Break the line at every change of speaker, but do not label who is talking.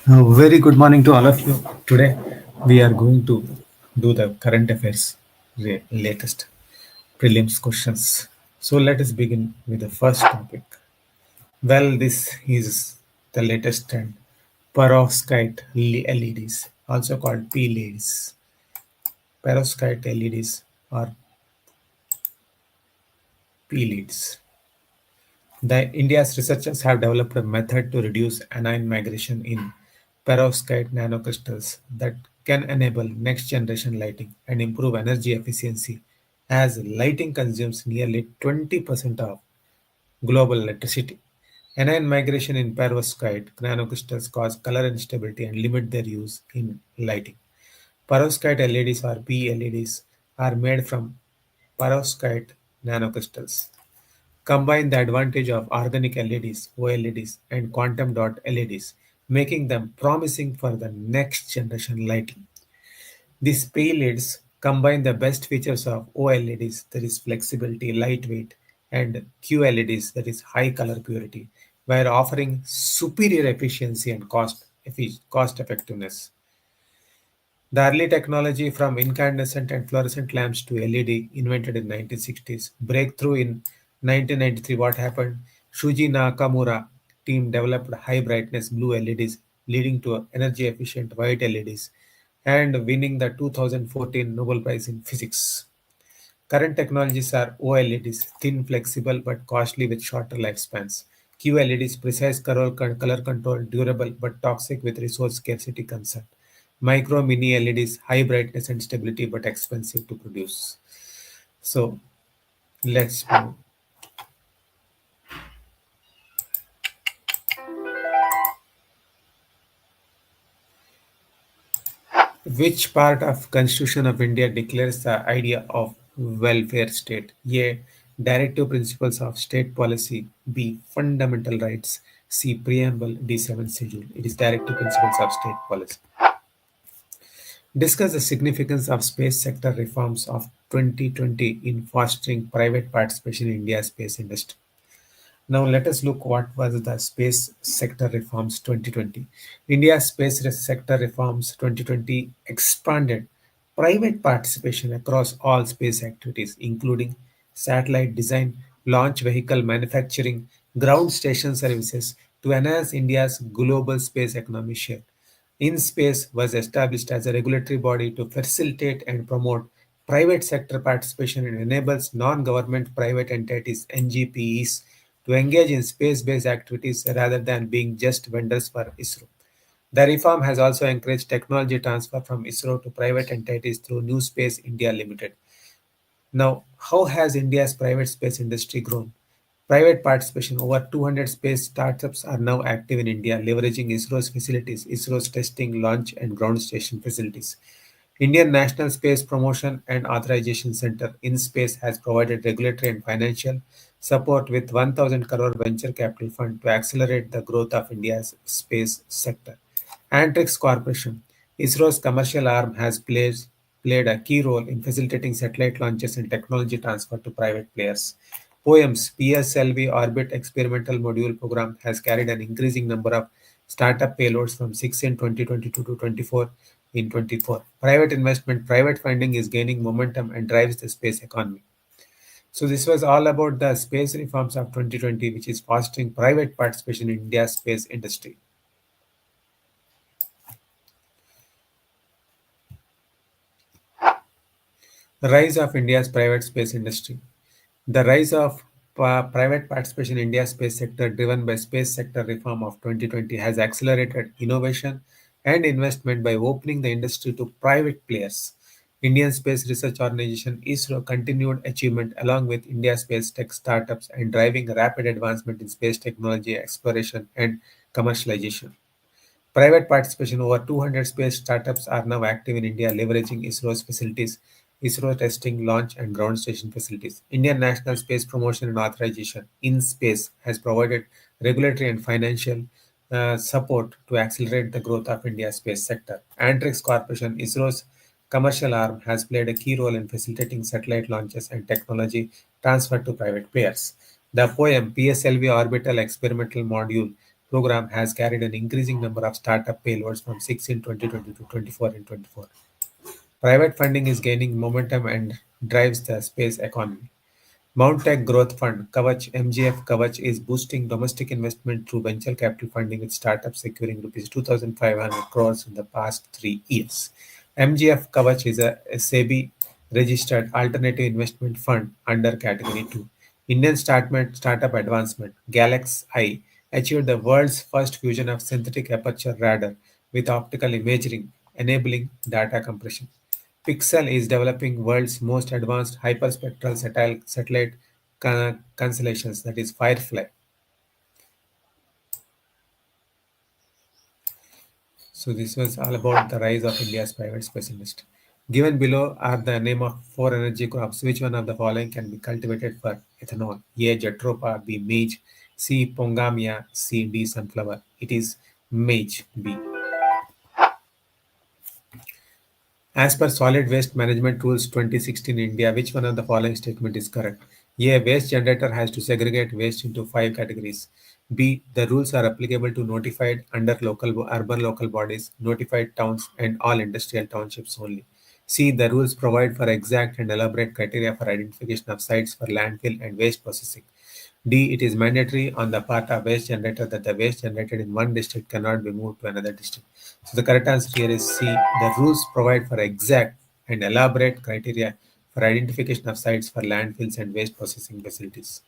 Very good morning to all of you. Today we are going to do the current affairs latest prelims questions. So let us begin with the first topic. Well, this is the latest trend. Perovskite LEDs, also called P-LEDs. Perovskite LEDs or P-LEDs. The India's researchers have developed a method to reduce anion migration in perovskite nanocrystals that can enable next generation lighting and improve energy efficiency as lighting consumes nearly 20% of global electricity. Anion migration in perovskite nanocrystals cause color instability and limit their use in lighting. Perovskite LEDs or PLEDs are made from perovskite nanocrystals combine the advantage of organic LEDs, OLEDs, and quantum dot LEDs, making them promising for the next generation lighting. These PLEDs combine the best features of OLEDs, that is flexibility, lightweight, and QLEDs, that is high color purity, while offering superior efficiency and cost effectiveness. The early technology from incandescent and fluorescent lamps to LED invented in 1960s. Breakthrough in 1993, what happened? Shuji Nakamura team developed high brightness blue LEDs leading to energy efficient white LEDs and winning the 2014 Nobel Prize in Physics. Current technologies are OLEDs, thin, flexible, but costly with shorter lifespans. QLEDs, precise color control, durable, but toxic with resource scarcity concern. Micro mini LEDs, high brightness and stability, but expensive to produce. So let's move. Which part of Constitution of India declares the idea of welfare state? A. Directive principles of state policy. B. Fundamental rights. C. Preamble. D. 7th schedule. It is directive principles of state policy. Discuss the significance of space sector reforms of 2020 in fostering private participation in India's space industry. Now let us look what was the space sector reforms 2020. India's space sector reforms 2020 expanded private participation across all space activities, including satellite design, launch vehicle manufacturing, ground station services to enhance India's global space economy share. InSpace was established as a regulatory body to facilitate and promote private sector participation and enables non-government private entities (NGPEs) to engage in space-based activities rather than being just vendors for ISRO. The reform has also encouraged technology transfer from ISRO to private entities through New Space India Limited. Now, how has India's private space industry grown? Private participation over 200 space startups are now active in India, leveraging ISRO's facilities, ISRO's testing, launch, and ground station facilities. Indian National Space Promotion and Authorization Center InSpace has provided regulatory and financial support with 1,000 crore venture capital fund to accelerate the growth of India's space sector. Antrix Corporation, ISRO's commercial arm, has played a key role in facilitating satellite launches and technology transfer to private players. POEM's PSLV Orbit Experimental Module Program has carried an increasing number of startup payloads from 6 in 2022 to 24 in 24. Private investment, private funding is gaining momentum and drives the space economy. So this was all about the space reforms of 2020, which is fostering private participation in India's space industry. The rise of India's private space industry. The rise of private participation in India's space sector, driven by space sector reform of 2020, has accelerated innovation and investment by opening the industry to private players. Indian Space Research Organization (ISRO) continued achievement along with India space tech startups and driving rapid advancement in space technology exploration and commercialization. Private participation over 200 space startups are now active in India, leveraging ISRO's facilities, ISRO testing, launch, and ground station facilities. Indian National Space Promotion and Authorization (InSpace) has provided regulatory and financial support to accelerate the growth of India's space sector. Antrix Corporation, ISRO's commercial arm, has played a key role in facilitating satellite launches and technology transfer to private players. The POEM PSLV Orbital Experimental Module program has carried an increasing number of startup payloads from 6 in 2020 to 24 in 24. Private funding is gaining momentum and drives the space economy. Mount Tech Growth Fund Kavach MGF Kavach is boosting domestic investment through venture capital funding with startups securing rupees 2,500 crores in the past 3 years. MGF Kavach is a SEBI registered alternative investment fund under Category 2. Indian startup advancement Galax I achieved the world's first fusion of synthetic aperture radar with optical imaging, enabling data compression. Pixel is developing world's most advanced hyperspectral satellite constellations, that is Firefly. So this was all about the rise of India's private space industry. Given below are the name of four energy crops. Which one of the following can be cultivated for ethanol? A. Jatropha, B. Maize, C. Pongamia, C. D. Sunflower. It is maize, B. As per Solid Waste Management Rules 2016 India, which one of the following statement is correct? A. Waste generator has to segregate waste into five categories. B. The rules are applicable to notified under urban local bodies, notified towns, and all industrial townships only. C. The rules provide for exact and elaborate criteria for identification of sites for landfill and waste processing. D. It is mandatory on the part of waste generator that the waste generated in one district cannot be moved to another district. So the correct answer here is C. The rules provide for exact and elaborate criteria for identification of sites for landfills and waste processing facilities.